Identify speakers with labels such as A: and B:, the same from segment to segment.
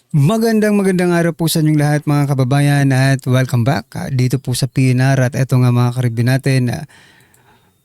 A: Magandang araw po sa inyong lahat mga kababayan at welcome back dito po sa PNR at eto nga mga karibin natin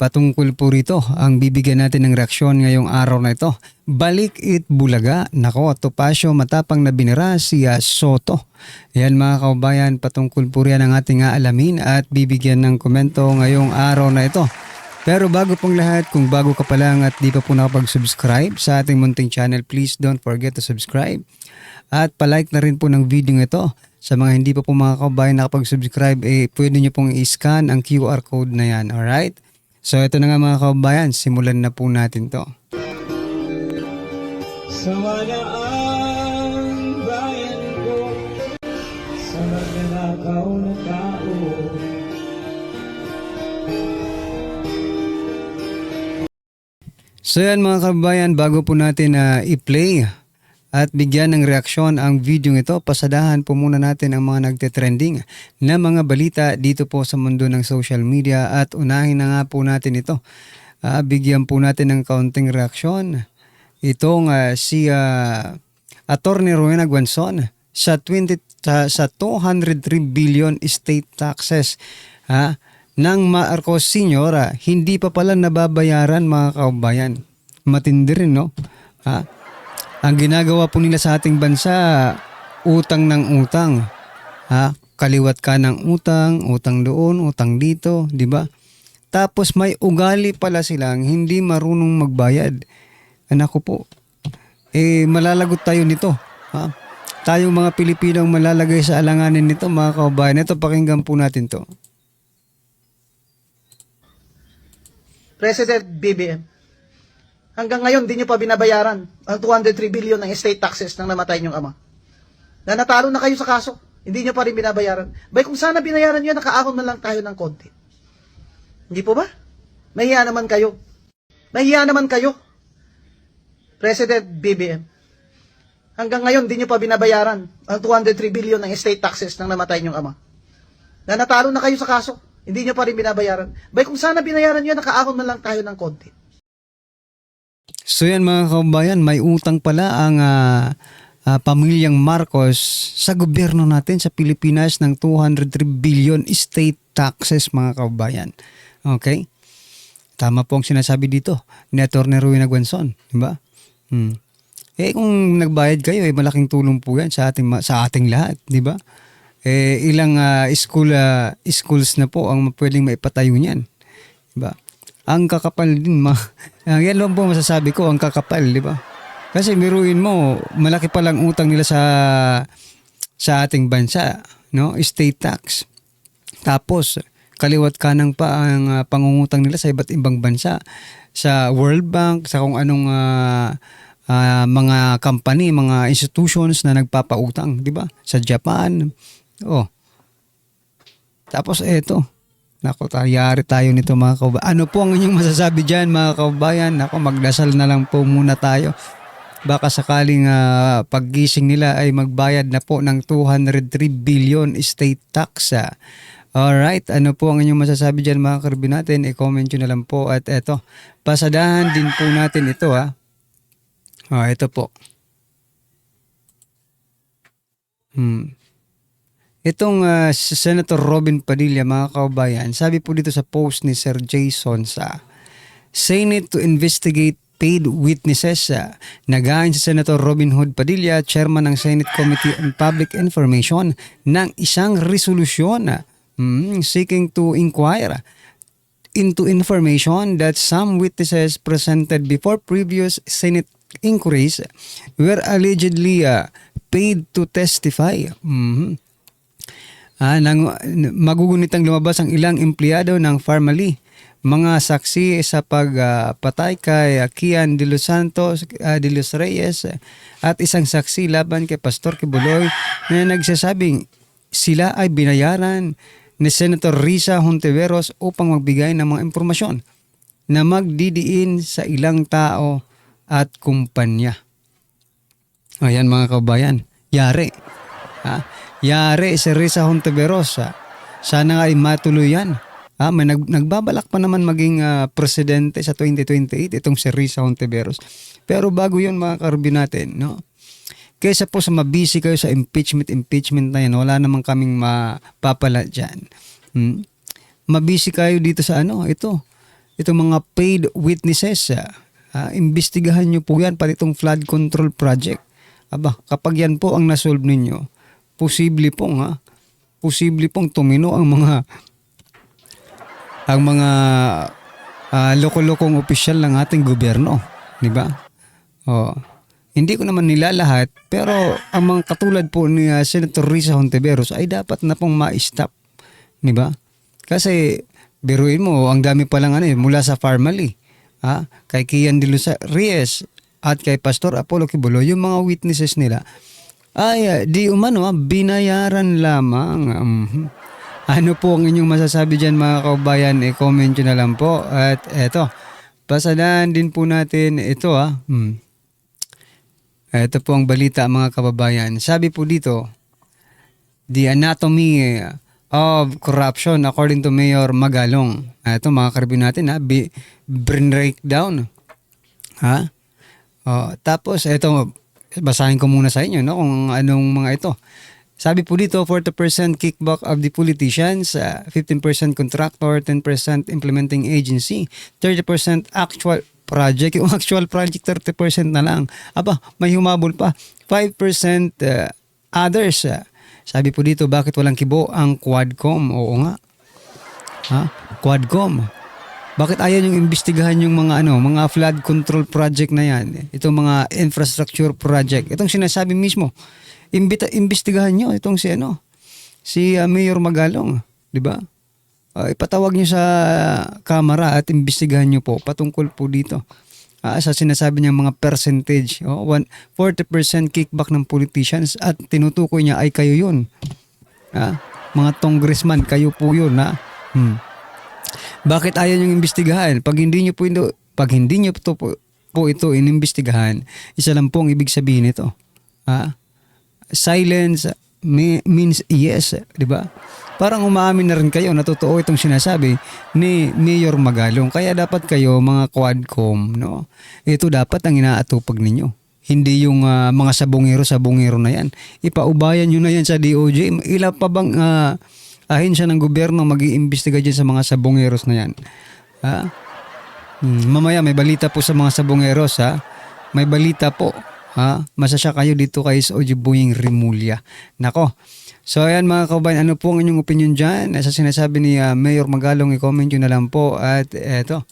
A: patungkol po rito ang bibigyan natin ng reaksyon ngayong araw na ito. Balik it Bulaga, nako Topacio matapang na binira si Soto. Yan mga kababayan, patungkol po riyan ang ating aalamin at bibigyan ng komento ngayong araw na ito. Pero bago pong lahat, kung bago ka pa lang at di pa po nakapag-subscribe sa ating munting channel, please don't forget to subscribe. At palike na rin po ng video ito. Sa mga hindi pa po mga kababayan nakapag-subscribe, pwede nyo pong i-scan ang QR code na yan. Alright? So ito na nga mga kababayan, simulan na po natin to.
B: Sawala ang bayan ko sa magnanakaw na tao.
A: So yan mga kababayan, bago po natin i-play at bigyan ng reaksyon ang video ito, pasadahan po muna natin ang mga nagte-trending na mga balita dito po sa mundo ng social media at unahin na nga po natin ito. Bigyan po natin ng kaunting reaksyon itong si Attorney Rowena Guanzon sa 203 billion estate taxes ng Marcos Sr. Hindi pa pala nababayaran mga kababayan. Matindi rin, no? Ang ginagawa po nila sa ating bansa, utang ng utang. Kaliwat ka ng utang, utang doon, utang dito, di ba? Tapos may ugali pala silang hindi marunong magbayad. Anak ko po, malalagot tayo nito. Tayong mga Pilipino ang malalagay sa alanganin nito mga kababayan. Ito, pakinggan po natin to.
C: President BBM, hanggang ngayon di nyo pa binabayaran ang 203 billion ng estate taxes ng namatay niyong ama. Na natalo na kayo sa kaso, hindi nyo pa rin binabayaran. Bay, kung sana binayaran nyo, nakaahon na lang tayo ng konti. Hindi po ba? Mahiya naman kayo. Mahiya naman kayo. President BBM, hanggang ngayon di nyo pa binabayaran ang 203 billion ng estate taxes ng namatay niyong ama. Na natalo na kayo sa kaso, hindi nyo pa rin binabayaran. Bay, kung sana binayaran nyo, nakaahon na lang tayo ng konti.
A: So yan mga kababayan, may utang pala ang pamilyang Marcos sa gobyerno natin sa Pilipinas ng 203 billion estate taxes mga kababayan. Okay? Tama po ang sinasabi dito ni Attorney Rowena Guanzon, di ba? Kung nagbayad kayo, malaking tulong po yan sa ating lahat, di ba? Ilang schools na po ang pwedeng maipatayo niyan. Diba? Ang kakapal din, yan lang po masasabi ko, ang kakapal, di ba? Kasi biruin mo, malaki palang utang nila sa ating bansa, no? Estate tax. Tapos, kaliwat kanang pa ang pangungutang nila sa iba't ibang bansa. Sa World Bank, sa kung anong mga company, mga institutions na nagpapautang, di ba? Sa Japan. Tapos eto. Nako, tayari tayo nito mga kababayan. Ano po ang inyong masasabi dyan mga kababayan? Nako, magdasal na lang po muna tayo. Baka sakaling paggising nila ay magbayad na po ng 203 billion estate tax. Alright, ano po ang inyong masasabi dyan mga karibin natin? I-comment nyo na lang po. At eto, pasadahan din po natin ito ito po. Itong Senator Robin Padilla mga kababayan, sabi po dito sa post ni Sir Jason sa Senate to investigate paid witnesses. Nagayon si Senator Robin Hood Padilla, chairman ng Senate Committee on Public Information, ng isang resolusyon seeking to inquire into information that some witnesses presented before previous Senate inquiries were allegedly paid to testify. Magugunitang lumabas ang ilang empleyado ng Pharmaly, mga saksi sa pagpatay kay Kian de los Santos de los Reyes at isang saksi laban kay Pastor Kibuloy na nagsasabing sila ay binayaran ni Senator Risa Hontiveros upang magbigay ng mga impormasyon na magdidiin sa ilang tao at kumpanya. Ayan mga kabayan, yari. Yari si Risa Hontiveros. Sana nga ay matuloy yan. May nagbabalak pa naman maging presidente sa 2028 itong si Risa Hontiveros. Pero bago yun mga karbi natin, no? Kaysa po sa mabisi kayo sa impeachment na yan, wala namang kaming mapapala dyan. Mabisi kayo dito sa itong mga paid witnesses. Imbestigahan nyo po yan, pati itong flood control project. Kapag yan po ang nasolve ninyo, posible pong tumino ang mga loko-lokong opisyal ng ating gobyerno, di ba? Hindi ko naman nilalahat, pero ang mga katulad po ni Senator Risa Hontiveros ay dapat na pong ma-stop, di ba? Kasi biruin mo, ang dami pa lang mula sa Farmally, kay Kian de los Reyes at kay Pastor Apollo Kibulo, yung mga witnesses nila ay di umano binayaran lamang. Ano po ang inyong masasabi dyan mga kaubayan? I-comment nyo na lang po. At eto, pasadahan din po natin ito Ito po ang balita mga kababayan. Sabi po dito, the anatomy of corruption according to Mayor Magalong. Ito mga karibin natin breakdown. Tapos ito, basahin ko muna sa inyo kung anong mga ito. Sabi po dito, 40% kickback of the politicians, 15% contractor, 10% implementing agency, 30% actual project. Yung actual project, 30% na lang. May humabol pa. 5% others. Sabi po dito, bakit walang kibo ang Quadcom? Oo nga. Quadcom. Bakit ayaw yung imbestigahan yung mga flood control project na yan? Itong mga infrastructure project. Itong sinasabi mismo. Imbestigahan nyo itong si Mayor Magalong, di ba? Ipatawag nyo sa kamera at imbestigahan nyo po patungkol po dito. Sa sinasabi niya mga percentage, 40% kickback ng politicians at tinutukoy niya ay kayo yun. Mga congressman, kayo po yun. Bakit ayaw nyo imbestigahan? Pag hindi nyo po ito inimbestigahan, isa lang po ang ibig sabihin nito. Silence means yes, di ba? Parang umaamin na rin kayo na totoo itong sinasabi ni Mayor Magalong. Kaya dapat kayo mga Quadcom, ito dapat ang inaatupag ninyo. Hindi yung mga sabongero na yan. Ipaubayan nyo na yan sa DOJ. Ila pa bang ahensya ng gobyerno mag-iimbestiga dyan sa mga sabongeros na yan? Mamaya may balita po sa mga sabongeros. May balita po. Masasya kayo dito kay Ojibuying Rimulya. Nako. So ayan mga kaubayan, ano po ang inyong opinion dyan? Sa sinasabi ni Mayor Magalong, i-comment nyo na lang po. At eto,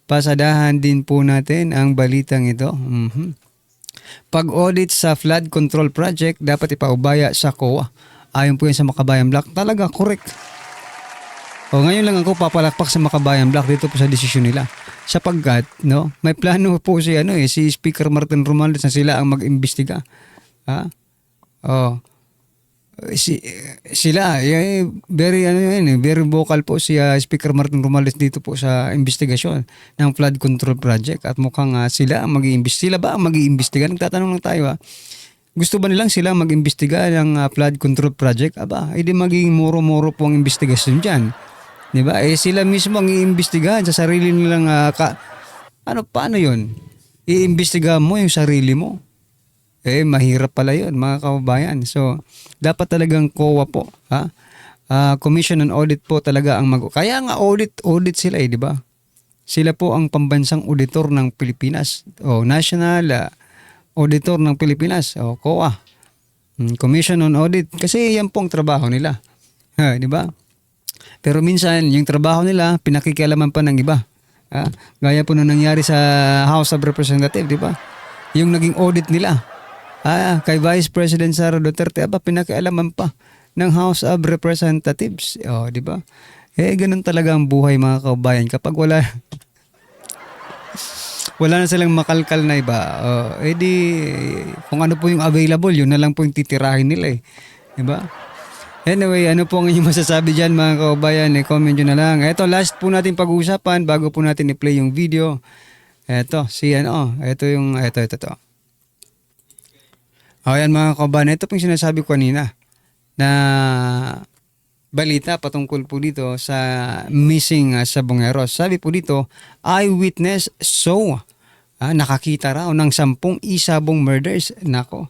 A: pasadahan din po natin ang balitang ito. Pag-audit sa flood control project, dapat ipaubaya sa COA. Ayon po yan sa Makabayan Black. Talaga, correct. Ngayon lang ako papalakpak sa Makabayan Black dito po sa desisyon nila. Sapagkat, may plano po si Speaker Martin Romualdez na sila ang mag-imbestiga. Sila, very vocal po si Speaker Martin Romualdez dito po sa investigasyon ng flood control project. At mukhang sila ang mag-iimbestiga. Sila ba ang mag-iimbestiga? Nagtatanong lang tayo. Gusto ba nilang sila mag-imbestiga ng flood control project? Hindi magiging muro-muro po ang investigasyon dyan. Diba? Sila mismo ang iimbestigahan sa sarili nilang paano yun? Iimbestigahan mo yung sarili mo. Mahirap pala yun mga kababayan. So, dapat talagang COA po. Commission on Audit po talaga ang kaya nga audit sila di ba? Sila po ang pambansang auditor ng Pilipinas. National Auditor ng Pilipinas. COA. Commission on Audit. Kasi yan pong trabaho nila. Di ba? Pero minsan, yung trabaho nila, pinakikialaman pa ng iba. Gaya po na nangyari sa House of Representatives, di ba? Yung naging audit nila. Kay Vice President Sara Duterte, pinakialaman pa ng House of Representatives. Di ba? Ganun talaga ang buhay mga kababayan. Kapag wala na silang makalkal na iba, kung ano po yung available, yun na lang po yung titirahin nila. Di ba? Anyway, ano po ang inyong masasabi dyan mga kaubayan? Comment nyo na lang. Ito, last po natin pag-uusapan bago po natin i-play yung video. Ito, ito. Ayan mga kaubayan, ito pong sinasabi ko kanina na balita patungkol po dito sa missing sabongeros. Sabi po dito, eyewitness nakakita raw ng 10 isabong murders. Nako.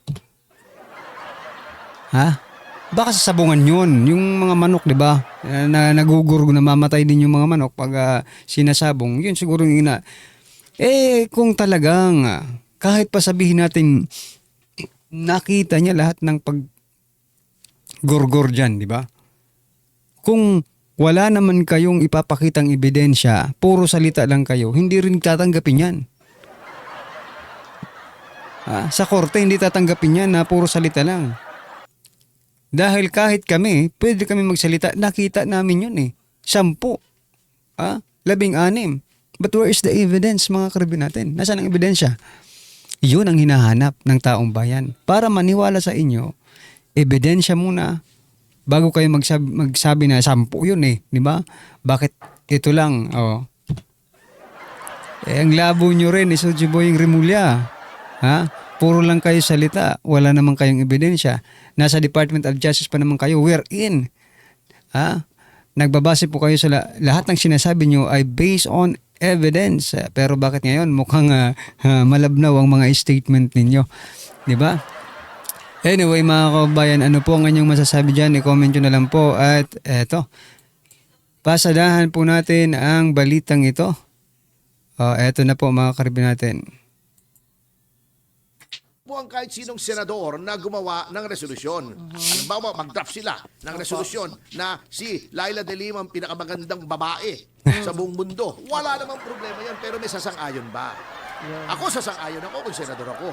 A: Ha? Baka sa sabungan yun. Yung mga manok, di ba? Na nagugurgo, namamatay din yung mga manok pag sinasabong. Yun siguro yung ina. Kung talagang kahit pa sabihin natin nakita niya lahat ng paggurgur dyan, di ba? Kung wala naman kayong ipapakitang ebidensya, puro salita lang kayo, hindi rin tatanggapin yan. Sa korte, hindi tatanggapin yan na puro salita lang. Dahil kahit kami, pwede kami magsalita, nakita namin yun 10. 16. But where is the evidence, mga karibin natin? Nasaan ang ebidensya? Yun ang hinahanap ng taong bayan. Para maniwala sa inyo, ebidensya muna bago kayo magsabi na 10 yun di ba? Bakit ito lang? Ang labo nyo rin, Soji Boying Rimulya. Puro lang kayo salita, wala naman kayong ebidensya. Nasa Department of Justice pa naman kayo, we're in. Nagbabase po kayo sa lahat ng sinasabi nyo ay based on evidence. Pero bakit ngayon mukhang malabnaw ang mga statement ninyo? Di ba? Anyway, mga kabayan, ano po ang inyong masasabi dyan? I-comment nyo na lang po. At eto, pasadahan po natin ang balitang ito. Eto na po, mga karibin natin.
D: Po ang kahit sinong senador na gumawa ng resolusyon. Halimbawa, mag-draft sila ng resolusyon na si Laila De Lima ang pinakamagandang babae sa buong mundo. Wala namang problema yan, pero may sasang-ayon ba? Ako sasang-ayon ako kung senador ako.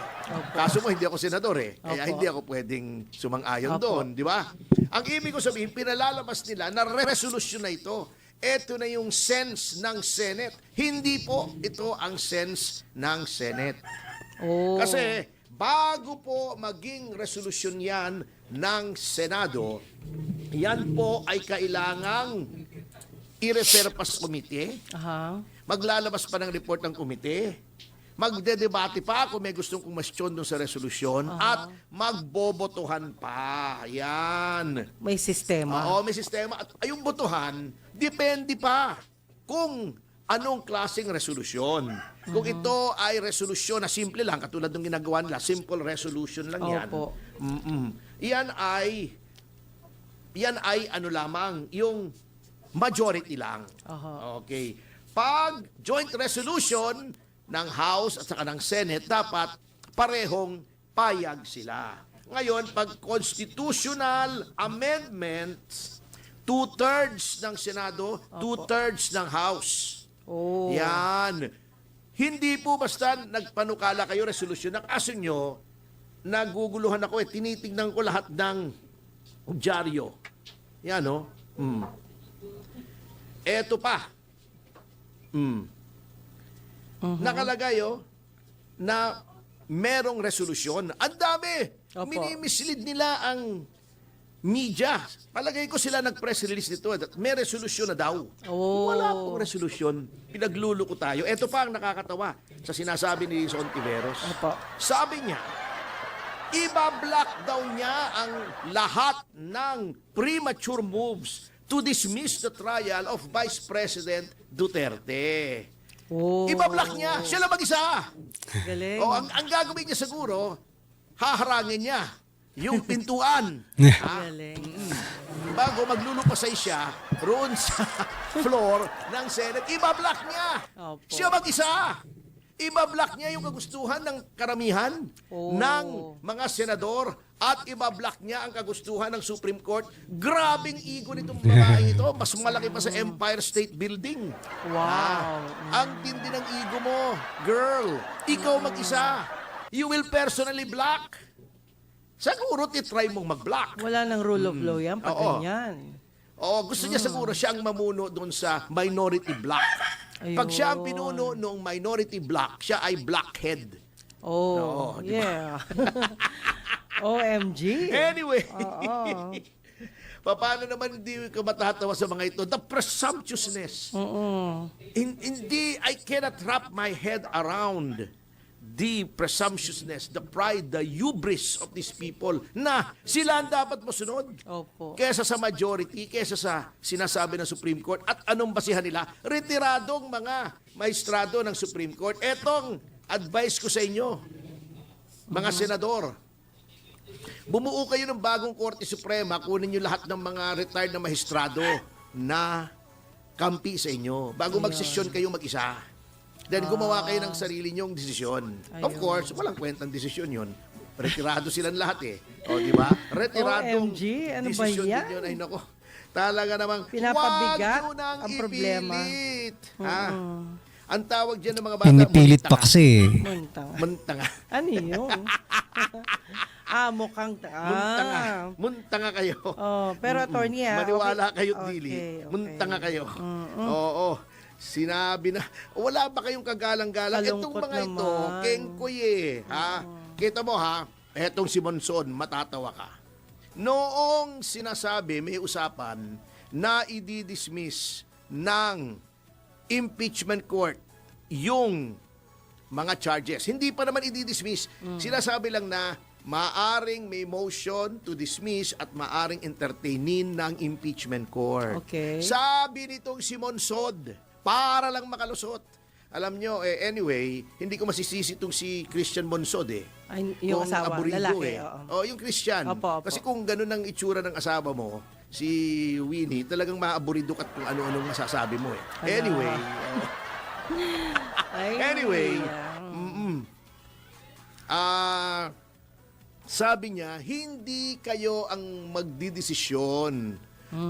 D: Kaso mo, hindi ako senador Kaya hindi ako pwedeng sumang-ayon doon, di ba? Ang ibig ko sabihin, pinalalabas nila na resolusyon na ito. Ito na yung sense ng Senate. Hindi po ito ang sense ng Senate. Kasi bago po maging resolusyon yan ng Senado, yan po ay kailangang i-refer pa sa komite. Maglalabas pa ng report ng komite. Magdedebate pa kung may gustong kumasyon doon sa resolusyon at magbobotohan pa. Yan.
E: May sistema.
D: Oo, may sistema. At yung botohan, depende pa kung anong klaseng resolusyon. Kung ito ay resolusyon na simple lang, katulad ng ginagawa nila, simple resolution lang yan.
E: Opo.
D: Yan ay ano lamang, yung majority lang. Okay. Pag joint resolution ng House at saka ng Senate, dapat parehong payag sila. Ngayon, pag constitutional amendments, 2/3 ng Senado, 2/3 ng House. Yan. Hindi po basta nagpanukala kayo resolusyon ng aso nyo, naguguluhan ako tinitingnan ko lahat ng dyaryo. Yan, Eto pa. Nakalagay, na merong resolusyon. Ang dami!
E: Opo.
D: Minimislead nila ang media. Palagay ko sila nag-press release nito. May resolusyon na daw. Wala pong resolusyon. Pinagluluko tayo. Ito pa ang nakakatawa sa sinasabi ni Son Tiveros.
E: Opo.
D: Sabi niya, ibablock daw niya ang lahat ng premature moves to dismiss the trial of Vice President Duterte. Ibablock niya. Siya lang mag-isa.
E: Galing.
D: Ang gagawin niya siguro, haharangin niya yung pintuan.
E: Galing.
D: Bago maglulupasay siya roon sa floor ng Senate, ibablock niya.
E: Opo.
D: Siya mag-isa. Ibablock niya yung kagustuhan ng karamihan ng mga senador at ibablock niya ang kagustuhan ng Supreme Court. Grabing ego nitong babae ito. Mas malaki pa sa Empire State Building.
E: Wow.
D: Ang tindi ng ego mo. Girl, ikaw mag-isa. You will personally block. Siguro titry mong mag-block.
E: Wala nang rule of law yan pag
D: Oo.
E: ganyan.
D: Gusto niya siguro siya ang mamuno doon sa minority block. Pag siya ang
E: Ayun.
D: pinuno ng minority block, siya ay blockhead. Oo, di ba?
E: Yeah. OMG.
D: Anyway,
E: Oo.
D: paano naman hindi ka matatawa sa mga ito? The presumptuousness. Hindi, I cannot wrap my head around the presumptuousness, the pride, the hubris of these people na sila ang dapat masunod.
E: Opo.
D: Kesa sa majority, kesa sa sinasabi ng Supreme Court. At anong basihan nila? Retiradong mga maestrado ng Supreme Court. Etong advice ko sa inyo, mga senador, Bumuo kayo ng bagong Korte Suprema, kunin nyo lahat ng mga retired na maestrado na kampi sa inyo bago magsesyon kayo mag-isa. Then gumawa kayo ng sarili nyong desisyon. Of
E: Ayun.
D: course, walang kwentang desisyon yun. Retirado silang lahat eh. O, di ba? Retiradong
E: OMG, ano ba
D: desisyon
E: yan?
D: din yun. Ay, nako. Talaga namang,
E: Pinapabigat
D: huwag nyo nang
E: ang problema.
D: ipilit. Ha? Ang tawag dyan ng mga bata,
A: Pinipilit pa kasi.
E: Muntang.
D: Muntanga.
E: Ano yun? Mukhang...
D: Muntanga. Muntanga kayo.
E: Oh, pero attorney
D: Maniwala kayo,
E: okay.
D: Dili.
E: Okay.
D: Muntanga kayo. Oo. Sinabi na, wala ba kayong kagalang-galang? Itong
E: Kalungkot
D: mga ito,
E: naman.
D: kengkoy eh. Ha? Kita mo ha, etong si Monson, matatawa ka. Noong sinasabi, may usapan na i-dismiss ng impeachment court yung mga charges. Hindi pa naman i-dismiss. Sinasabi lang na maaring may motion to dismiss at maaring entertainin ng impeachment court.
E: Okay.
D: Sabi nitong si Monsod, para lang makalusot. Alam nyo, anyway, hindi ko masisisi itong si Christian Monsod eh.
E: Ay, yung
D: Kung
E: asawa,
D: aburido
E: lalaki.
D: eh.
E: Oo.
D: Oh, yung Christian.
E: Opo, opo.
D: Kasi kung ganun ang itsura ng asawa mo, si Winnie, talagang maaburido ka at kung ano-anong masasabi mo eh.
E: Ala.
D: Anyway,
E: Ay,
D: Anyway,
E: yeah.
D: sabi niya, hindi kayo ang magdidesisyon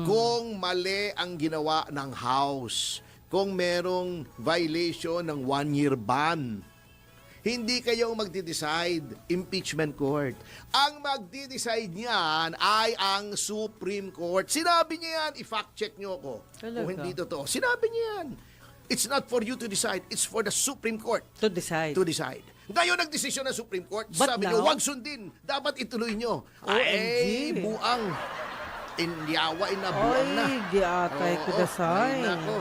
D: kung mali ang ginawa ng House, kung merong violation ng 1-year ban. Hindi kayo ang magde-decide, impeachment court. Ang magde-decide niyan ay ang Supreme Court. Sinabi niya yan, i-fact check niyo ako.
E: Talaga?
D: Kung hindi totoo. Sinabi niya yan. It's not for you to decide, it's for the Supreme Court
E: To decide.
D: to decide. Ngayon nagdesisyon ng Supreme Court,
E: But
D: sabi
E: now-
D: niyo, huwag sundin. Dapat ituloy niyo.
E: OMG.
D: Buang. Indiawa, inabuang na.
E: Ay, di atay ko dasay.
D: Ay, nako.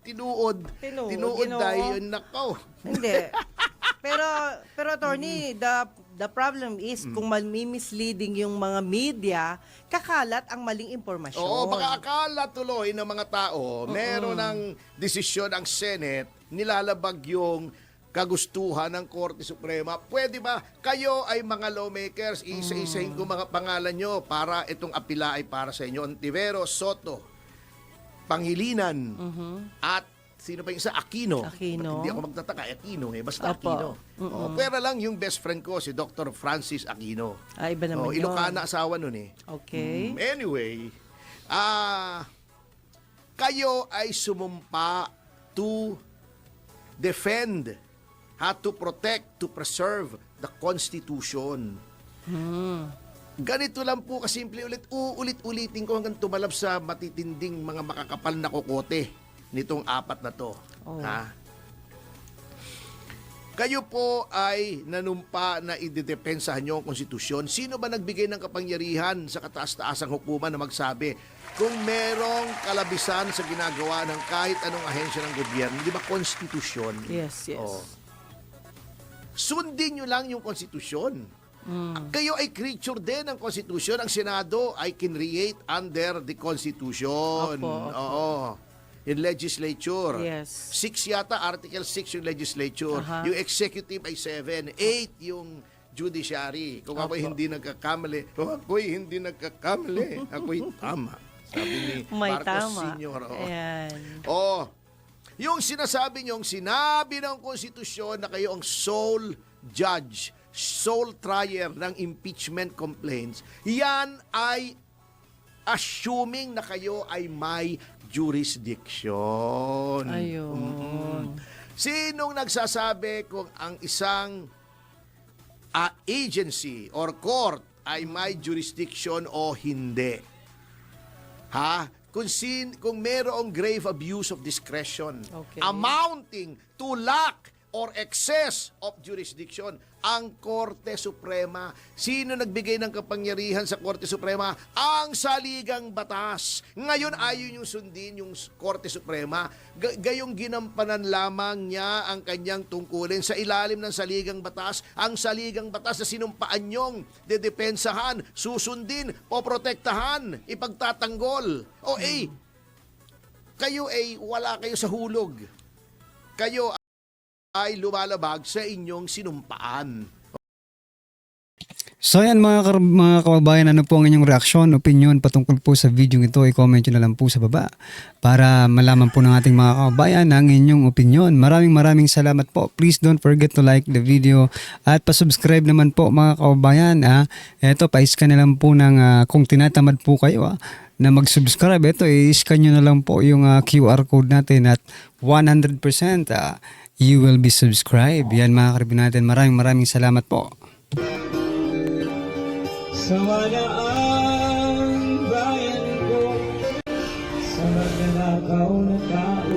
D: Tinuod.
E: Tinuod,
D: Tinuod
E: Ginoo.
D: dahil, nako.
E: Hindi. Pero attorney, the problem is kung misleading yung mga media, kakalat ang maling impormasyon.
D: Oo, baka akala tuloy ng mga tao, meron ng desisyon ang Senate, nilalabag yung kagustuhan ng Korte Suprema. Pwede ba kayo ay mga lawmakers, isa-isahin ko mga pangalan nyo para itong apila ay para sa inyo? Ontiveros, Soto, Pangilinan, at sino pa yung isa? Aquino.
E: Aquino.
D: Hindi ako magtataka, Aquino eh, basta
E: Opo.
D: Aquino. Oh, pera lang yung best friend ko, si Dr. Francis Aquino.
E: Iba naman
D: Oh,
E: yun.
D: Ilocana asawa nun eh.
E: Okay.
D: Anyway, kayo ay sumumpa to defend, to protect, to preserve the Constitution. Ganito lang po kasimple ulit-ulitin ko hanggang tumalab sa matitinding mga makakapal na kokote nitong apat na to.
E: Oh.
D: Ha? Kayo po ay nanumpa na idedepensahan nyo ang konstitusyon. Sino ba nagbigay ng kapangyarihan sa kataas-taasang hukuman na magsabi kung merong kalabisan sa ginagawa ng kahit anong ahensya ng gobyerno? Di ba konstitusyon?
E: Yes, yes.
D: Oh. Sundin nyo lang yung konstitusyon. Kayo ay creature din ng konstitusyon. Ang Senado ay create under the Constitution.
E: Opo, opo.
D: Oo. In legislature.
E: Yes.
D: 6 yata, Article 6 yung legislature.
E: Aha.
D: Yung executive ay 7. 8 yung judiciary. Kung ako'y
E: Opo.
D: hindi nagkakamali, ako'y tama. Sabi ni
E: May
D: Marcos
E: tama.
D: Sr. Oo.
E: Ayan.
D: Oh, yung sinasabi niyong sinabi ng konstitusyon na kayo ang sole judge, sole trier ng impeachment complaints, yan ay assuming na kayo ay may jurisdiction.
E: Ayun.
D: Sinong nagsasabi kung ang isang agency or court ay may jurisdiction o hindi? Ha? Kung merong grave abuse of discretion
E: Okay.
D: amounting to lack or excess of jurisdiction, ang Korte Suprema. Sino nagbigay ng kapangyarihan sa Korte Suprema? Ang saligang batas. Ngayon ayaw yung sundin yung Korte Suprema. Gayong ginampanan lamang niya ang kanyang tungkulin sa ilalim ng saligang batas. Ang saligang batas na sinumpaan niyong dedepensahan, susundin, poprotektahan, ipagtatanggol. Kayo ay wala kayo sa hulog. Kayo ay lumalabag sa inyong sinumpaan.
A: So yan mga kababayan, ano po ang inyong reaksyon, opinion patungkol po sa video ito, i-comment nyo na lang po sa baba para malaman po ng ating mga kababayan ang inyong opinion. Maraming salamat po. Please don't forget to like the video at pa-subscribe naman po mga kababayan. Eto, pa-scan na lang po ng kung tinatamad po kayo na mag-subscribe. Ito, i-scan nyo na lang po yung QR code natin at 100% you will be subscribed. Yan mga karibin natin. Maraming salamat po.
B: Sawala ang bayan ko sa magnanakaw na tao.